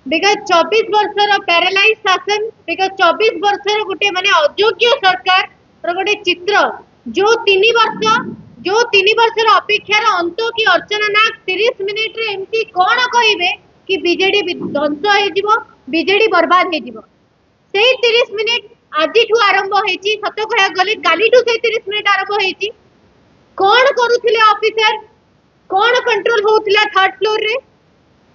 because 24 वर्षर paralyse शासन, because 24 वर्षर गोटे माने अयोग्य सरकार गोटे चित्र जो 3 वर्षर अपेक्षार अंत कि अर्चना नाग 30 मिनिट रे एमती कौन कहे कि बीजेडी ध्वंस हो बीजेडी बर्बाद हो 30 मिनिट आज आरंभ होती सत कह गले काली 30 मिनिट आरंभ होती कौन करुले ऑफिसर कौन कंट्रोल होता थर्ड फ्लोर रे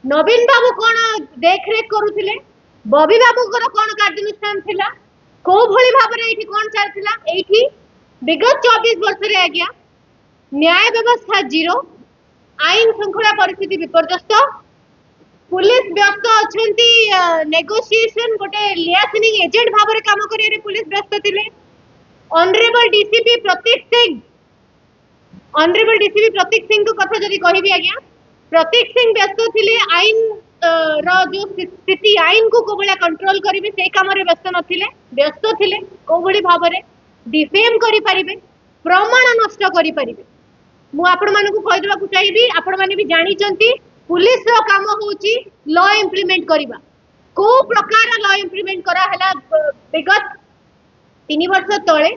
नवीन बाबू कौन देखरेख करुले बबी बाबू कौन कार्यानुष्ठान थिला को भली भाव में कौन चलता ये विगत 24 वर्ष आज्ञा न्याय व्यवस्था जीरो आईन श्रृंखला परिस्थिति विपर्यस्त पुलिस व्यस्त अच्छी नेगोशिएशन गोटे लियासनिंग एजेंट भाव में काम कर पुलिस व्यस्त थे ऑनरेबल डीसीपी प्रतीक सिंह को कथा जदि कहबी आज्ञा प्रतीक सिंह व्यस्त थे आईन जो स्थिति आईन को कोबला कंट्रोल करेंगे से काम व्यस्त नथिले व्यस्त थे कोबली भाव में डिफेम करि परिबे प्रमाण नष्ट करि परिबे मु आपण मानकु कहि देबा चाहिए आपण माने भी जानी चंती पुलिस रो काम होची लॉ इंप्लीमेंट करिबा को प्रकार लॉ इंप्लीमेंट करा हला विगत 3 वर्ष तळे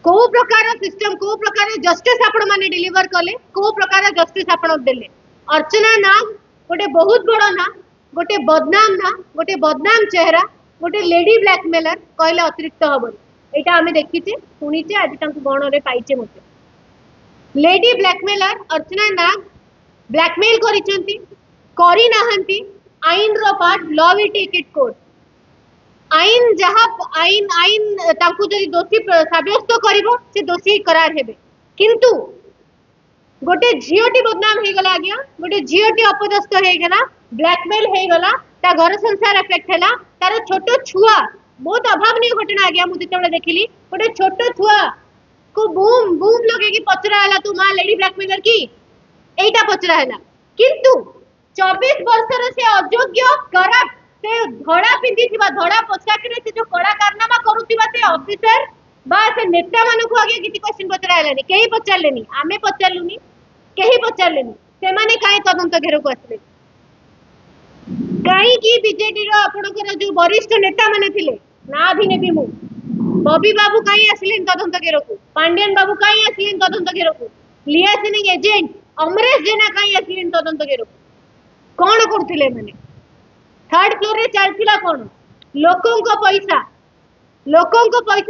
को प्रकार सिस्टम को प्रकार जस्टिस आपण माने डिलीवर कले को प्रकार जस्टिस आपण देले अर्चना नाग गोटे बहुत बड़ ना गोटे बदनाम चेहरा गोटे लेडी ब्लैकमेलर कहले अतिरिक्त हम यहाँ आम देखीचे शुणीचे आज गण में पाइचे मत lady blackmailer Archana Nag blackmail करी नाहंती आईन रो part law will take it court आईन जहाँ आईन तांकु जदि दोषी सब्यस्त करिवो से दोषी करार हेबे किंतु गोटे झीटी बदनाम हो गला आज्ञा गोटे झीटी अपदस्थ हो गला ब्लैकमेल हो गला ता घर संसार एफेक्ट है तार छोट छुआ बहुत अभावनीय घटना आज्ञा मुझे देखिली गोटे छोट छुआ को बूम बूम लगे कि पचरा है तू माँ लेडी ब्लैकमेलर की एटा पचरा है किंतु 24 वर्षर से अयोग्य करप्ट से धड़ा पिंधि धड़ा पोशाक से जो कड़ा कारनामा करुवा से ऑफिसर बा से नेता मानक आगे किसी क्वेश्चन पचरानी कहीं पचारे आम पचारूनी कहीं पचारे से माने कहीं तदंत घेर को आसले कहीं बीजेडी आपणकर जो वरिष्ठ नेता माने थिले ना भी नेबी मु बबी बाबू कहीं आसिले तदंत घेर को पांडियन बाबू कहीं आसिले तदंत घेर को लियासनिंग एजेंट अमरेश जेना कहीं आसिले तदंत घेर को कौन करथिले माने थर्ड फ्लोर रे चलथिला कौन लोकों पैसा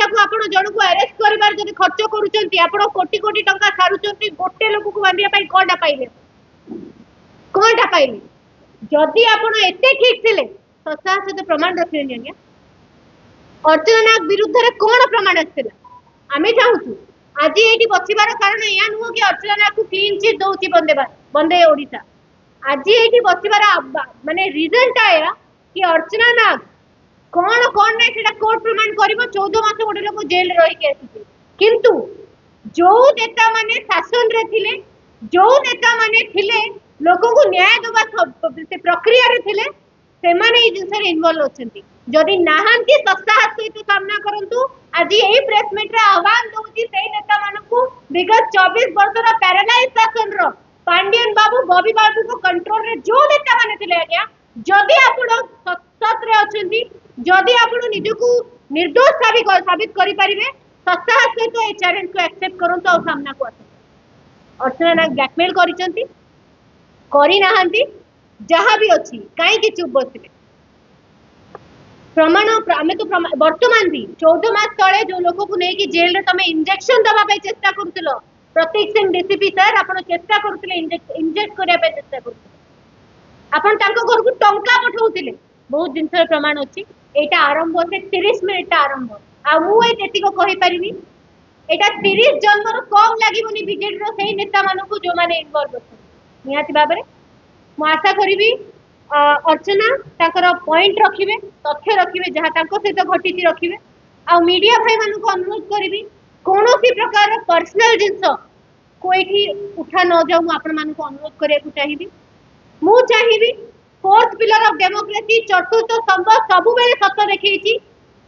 को आपण जन को अरेस्ट करिबार जदि खर्च करूचंती आपण कोटी कोटी टंका सारुचंती गोटे लोक को बांधिया पई कोनटा पाइले जदि आपण एते ठीक थिले ससा से प्रमाण रखिलेनी आज्ञा अर्चना नाग विरुद्ध रे कोन प्रमाण आछिला आमे चाहूछु आज एठी बसिबार कारण या नुह कि अर्चना नाग को क्लीन चिट दोउची बंदे ओडिसा आज एठी बसिबार माने रीजन टा या कि अर्चना नाग कौन कौन नहीं सेटा कोर्ट प्रमाण करिवो 14 मास गोटे लोक जेल रही के आसी किंतु जो नेता माने शासन रे थिले जो नेता माने थिले लोक को न्याय दबा से प्रक्रिया रे थिले से माने ई जिंस रे इन्वॉल्व होछंती जदि नाहंती सप्ताह सहित सामना करंतु आज एही प्रेस मीट रे आह्वान दोउची सेही नेता मानकू विगत 24 वर्षर पैरालाइज शासन रो पांडियन बाबू बबी बाबू को कंट्रोल रे जो नेता माने थिले आज्ञा जदि आपण सत रे अछंती जदि आपण निजकू निर्दोष साबित करि परिबे सप्ताह सहित ए चैलेंज को एक्सेप्ट करंतु और सामना को आसंतु अर्चना नाग ब्लैकमेल करिसंती करी नाहंती जहाँ भी अच्छी कहीं चुप बसले प्रमाण आम तो वर्तमान भी 14 मास तले जो लोक को लेकिन जेल रे तमे इंजेक्शन दबा पे चेष्टा करथिलो प्रतीक सिंह डीसीपी सर आपण चेष्टा करथिले इंजेक्ट करिया पे चेष्टा करथिले आपण तांको घर को टंका पठाउथिले बहुत जिनसर प्रमाण अछि एटा आरंभ से 30 मिनिट आरंभ आ मु ए जेति को कहि परिबी एटा 30 जन्मर कम लागिबोनी बीजेडी रो सेही नेता मानको जो माने इन्वॉल्व अछि निहाती बाबरे मु आशा करिबी अर्चना ताकर पॉइंट रखिबे तथ्य रखिबे जहाँ तांको सहित घटित रखिबे आ मीडिया भाई मानक अनुरोध करिबी कोनोसी प्रकार पर्सनल जिंस कोइठी उठा न जाऊ मु आपण मानक अनुरोध करिया को चाहिबी मु चाहिबी फोर्थ पिलर ऑफ डेमोक्रेसी चतुर्थ स्तंभ सबु बेले सत्य देखैछि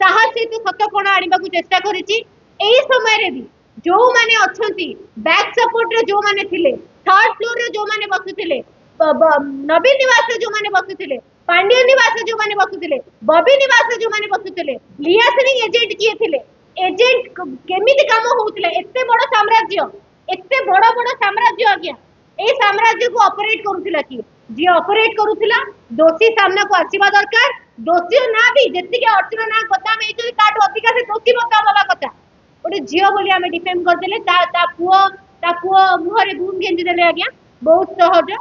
साहस सहित सत्य कोण आनिबा को चेष्टा करिछि एही समय रे भी जो माने अछंती बैक सपोर्ट रे जो माने थिले थर्ड फ्लोर रे जो माने बसुथिले नवीन निवास रे जो माने बसुथिले पांड्या निवास जो माने बसुथिले बॉबी निवास जो माने बसुथिले लियासनिंग एजेंट किए थिले एजेंट केमिति काम होउथिले एत्ते बड़ साम्राज्य एत्ते बड़ बड़ साम्राज्य आज्ञा ए साम्राज्य को ऑपरेट करूथिला कि जे ऑपरेट करूथिला दोषी सामना को आसीबा दरकार दोषी ना भी जत्ति के अर्चना ना बदाम एई ताठ अधिका से दोषी बता वाला कथा ओटे जियो बोली हमें डिफेम कर देले ता पुओ मुहरे धूम गेंजी देले आज्ञा बहुत सहज